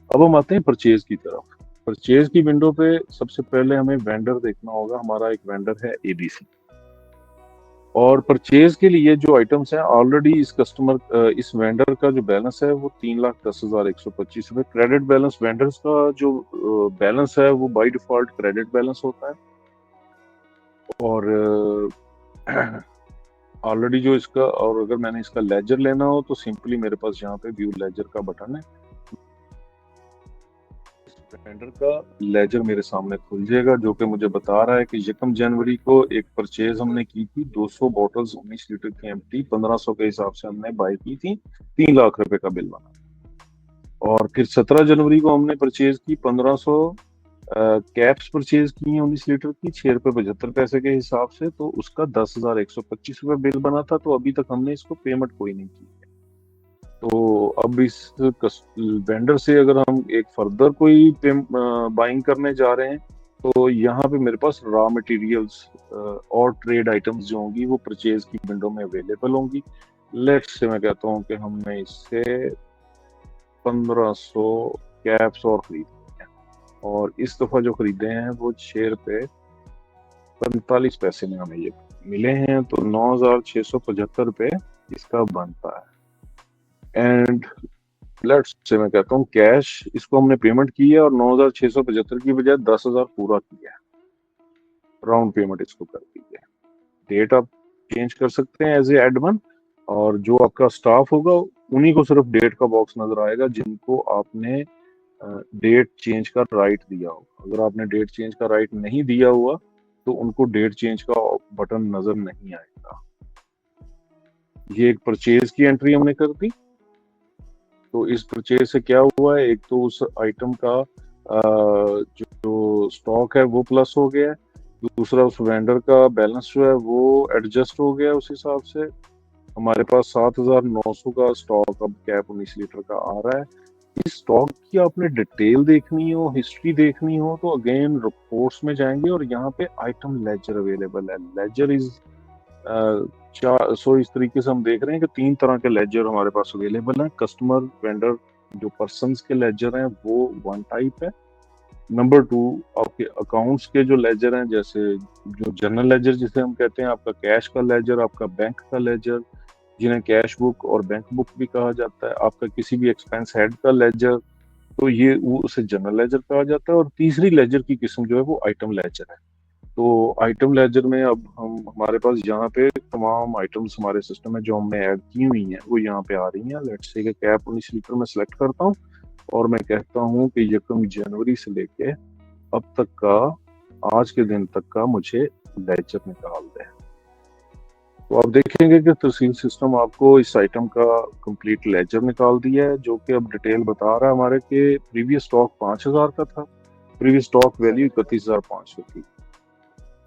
अब हम आते हैं परचेज की तरफ। परचेज की विंडो पे सबसे पहले हमें वेंडर देखना होगा। हमारा एक वेंडर है एबीसी, और परचेज के लिए जो आइटम्स हैं ऑलरेडी इस वेंडर का जो बैलेंस है वो 3,10,125 रुपये। क्रेडिट बैलेंस वेंडर्स का जो बैलेंस है वो बाय डिफॉल्ट क्रेडिट बैलेंस होता है। और ऑलरेडी जो इसका, और अगर मैंने इसका लेजर लेना हो तो सिंपली मेरे पास यहाँ पे व्यू लेजर का बटन है। वेंडर का लेजर मेरे सामने खुल जाएगा, जो कि मुझे बता रहा है कि 1 जनवरी को एक परचेज हमने की थी 200 बॉटल्स 19 लीटर की एम्प्टी 1500 के हिसाब से हमने बाय की थी, 3 लाख रुपए का बिल बना। और फिर 17 जनवरी को हमने परचेज की 1500 कैप्स परचेज की 19 लीटर की 6 रुपये 75 पैसे के हिसाब से, तो उसका 10,125 रुपये बिल बना था। तो अभी तक हमने इसको पेमेंट कोई नहीं की। तो अब इस वेंडर से अगर हम एक फर्दर कोई बाइंग करने जा रहे हैं, तो यहाँ पे मेरे पास रॉ मटेरियल्स और ट्रेड आइटम्स जो होंगी वो परचेज की विंडो में अवेलेबल होंगी। लेट्स से मैं कहता हूँ कि हमने इससे 1500 कैप्स और खरीदे हैं, और इस दफा जो खरीदे हैं वो 6 रुपये 45 पैसे में हमें ये मिले हैं, तो 9,675 रुपये इसका बनता है। एंड लेट्स से मैं कहता हूँ कैश इसको हमने पेमेंट की है, और 9,675 की बजाय 10,000 पूरा किया है, राउंड पेमेंट इसको कर दी है। डेट आप चेंज कर सकते हैं एज ए एडमन, और जो आपका स्टाफ होगा उन्हीं को सिर्फ डेट का बॉक्स नजर आएगा जिनको आपने डेट चेंज का राइट दिया होगा। अगर आपने डेट चेंज का राइट नहीं दिया हुआ तो उनको डेट चेंज का बटन नजर नहीं आएगा। ये एक परचेज की एंट्री हमने कर दी। तो इस परचेज से क्या हुआ है, एक तो उस आइटम का जो स्टॉक है वो प्लस हो गया है, दूसरा उस वेंडर का बैलेंस जो है वो एडजस्ट हो गया। उस हिसाब से हमारे पास 7,900 का स्टॉक अब कैप 19 लीटर का आ रहा है। इस स्टॉक की आपने डिटेल देखनी हो, हिस्ट्री देखनी हो, तो अगेन रिपोर्ट्स में जाएंगे और यहाँ पे आइटम लेजर अवेलेबल है। लेजर इज इस तरीके से हम देख रहे हैं कि 3 तरह के लेजर हमारे पास अवेलेबल हैं। कस्टमर वेंडर जो पर्सन्स के लेजर हैं वो वन टाइप है। नंबर 2, आपके अकाउंट्स के जो लेजर हैं, जैसे जो जनरल लेजर जिसे हम कहते हैं, आपका कैश का लेजर, आपका बैंक का लेजर जिन्हें कैश बुक और बैंक बुक भी कहा जाता है, आपका किसी भी एक्सपेंस हेड का लेजर, तो ये वो उसे जनरल लेजर कहा जाता है। और तीसरी लेजर की किस्म जो है वो आइटम लेजर है। तो आइटम लेजर में अब हमारे पास यहाँ पे तमाम आइटम्स हमारे सिस्टम में जो हमने ऐड की हुई हैं वो यहाँ पे आ रही हैं। लेट्स से कि कैप 19 लीटर में सेलेक्ट करता हूँ और मैं कहता हूँ कि 1 जनवरी से लेके अब तक का, आज के दिन तक का मुझे लेजर निकाल दें। तो आप देखेंगे कि तहसील सिस्टम आपको इस आइटम का कंप्लीट लेजर निकाल दिया है, जो कि अब डिटेल बता रहा है हमारे कि प्रीवियस स्टॉक 5,000 का था, प्रीवियस स्टॉक वैल्यू 31,500 थी।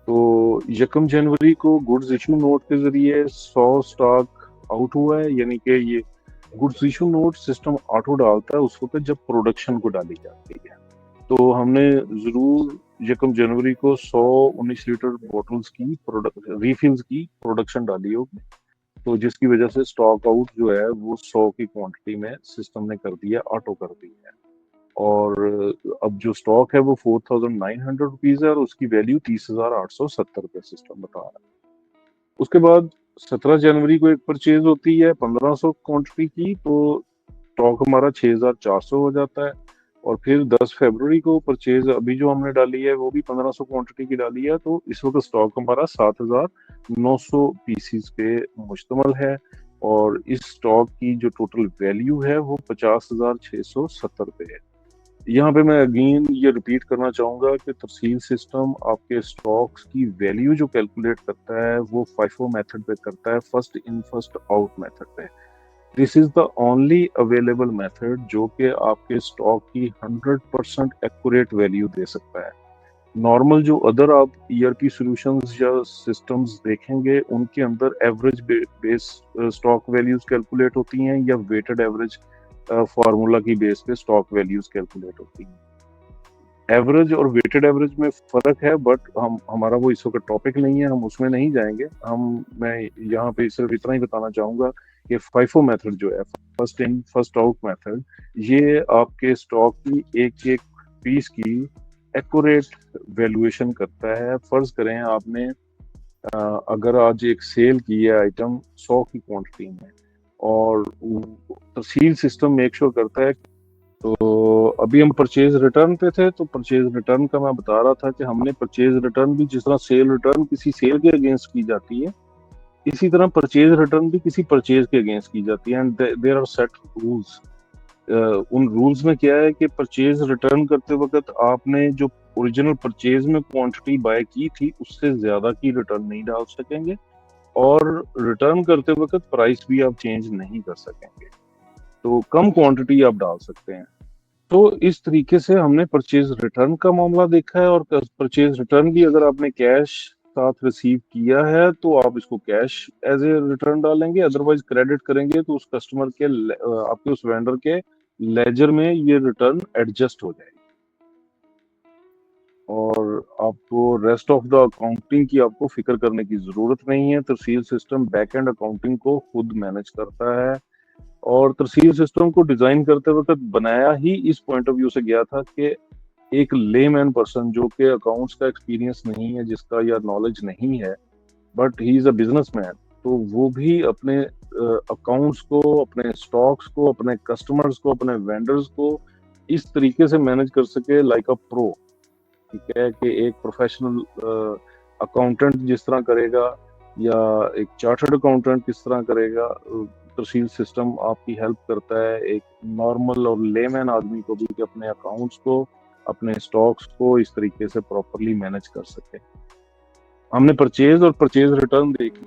तो 1 जनवरी को गुड्स इशू नोट के जरिए 100 स्टॉक आउट हुआ है, यानी कि ये goods issue note system auto डालता है उस वक्त जब प्रोडक्शन को डाली जाती है। तो हमने जरूर 1 जनवरी को 100 19 लीटर बॉटल्स की रिफिल्स की प्रोडक्शन डाली होगी, तो जिसकी वजह से स्टॉक आउट जो है वो 100 की क्वांटिटी में सिस्टम ने कर दिया, ऑटो कर दी है। और अब जो स्टॉक है वो 4,900 रुपीज है और उसकी वैल्यू 30,870 रुपये सिस्टम बता रहा है। उसके बाद 17 जनवरी को एक परचेज होती है 1500 क्वांटिटी की, तो स्टॉक हमारा 6,400 हो जाता है। और फिर 10 फरवरी को परचेज अभी जो हमने डाली है वो भी 1500 क्वांटिटी की डाली है, तो इस वक्त स्टॉक हमारा 7,900 पीसीस पे मुश्तमल है। और इस स्टॉक की जो टोटल वैल्यू है वो 50,670 रुपये है। यहाँ पे मैं अगेन ये रिपीट करना चाहूँगा कि तफसील सिस्टम आपके स्टॉक्स की वैल्यू जो कैलकुलेट करता है वो फाइफो मेथड पे करता है, first in first out method पे। This is the only available method जो कि आपके स्टॉक की 100% एक्यूरेट वैल्यू दे सकता है। नॉर्मल जो अदर आप ईआरपी सॉल्यूशंस या सिस्टम्स देखेंगे उनके अंदर average base stock values calculate होती हैं या वेटेड एवरेज फार्मूला की बेस पे स्टॉक वैल्यूज कैलकुलेट होती हैं। एवरेज और वेटेड एवरेज में फर्क है, बट हमारा वो इस वक्त टॉपिक नहीं है, हम उसमें नहीं जाएंगे। मैं यहाँ पे सिर्फ इतना ही बताना चाहूंगा कि फाइफो मेथड जो है, first in first out method, ये आपके स्टॉक की एक एक पीस की एक्यूरेट वैल्यूएशन करता है। फर्ज करें आपने अगर आज एक सेल की है आइटम 100 की क्वांटिटी में, और तफसील सिस्टम मेक श्योर करता है। तो अभी हम परचेज रिटर्न पे थे, तो परचेज रिटर्न का मैं बता रहा था कि हमने परचेज रिटर्न भी, जिस तरह सेल रिटर्न किसी सेल के अगेंस्ट की जाती है, इसी तरह परचेज रिटर्न भी किसी परचेज के अगेंस्ट की जाती है। And there are set rules. उन रूल्स में क्या है कि परचेज रिटर्न करते वक्त आपने जो ओरिजिनल परचेज में क्वांटिटी बाय की थी उससे ज्यादा की रिटर्न नहीं डाल सकेंगे, और रिटर्न करते वक्त प्राइस भी आप चेंज नहीं कर सकेंगे, तो कम क्वांटिटी आप डाल सकते हैं। तो इस तरीके से हमने परचेज रिटर्न का मामला देखा है। और परचेज रिटर्न भी अगर आपने कैश साथ रिसीव किया है तो आप इसको कैश एज ए रिटर्न डालेंगे, अदरवाइज क्रेडिट करेंगे तो उस कस्टमर के आपके उस वेंडर के लेजर में ये रिटर्न एडजस्ट हो जाएगी। और आपको रेस्ट ऑफ द अकाउंटिंग की आपको फिक्र करने की जरूरत नहीं है। तरसील सिस्टम बैक एंड अकाउंटिंग को खुद मैनेज करता है। और तरसील सिस्टम को डिजाइन करते वक्त बनाया ही इस पॉइंट ऑफ व्यू से गया था कि एक लेमैन पर्सन जो कि अकाउंट्स का एक्सपीरियंस नहीं है, जिसका या नॉलेज नहीं है, but he is a businessman, तो वो भी अपने अकाउंट्स को, अपने स्टॉक्स को, अपने कस्टमर्स को, अपने वेंडर्स को इस तरीके से मैनेज कर सके लाइक अ प्रो। ठीक है कि एक प्रोफेशनल अकाउंटेंट जिस तरह करेगा या एक चार्टर्ड अकाउंटेंट किस तरह करेगा, तरसील सिस्टम आपकी हेल्प करता है एक नॉर्मल और लेमैन आदमी को भी कि अपने अकाउंट्स को, अपने स्टॉक्स को इस तरीके से प्रॉपरली मैनेज कर सके। हमने परचेज और परचेज रिटर्न देखी।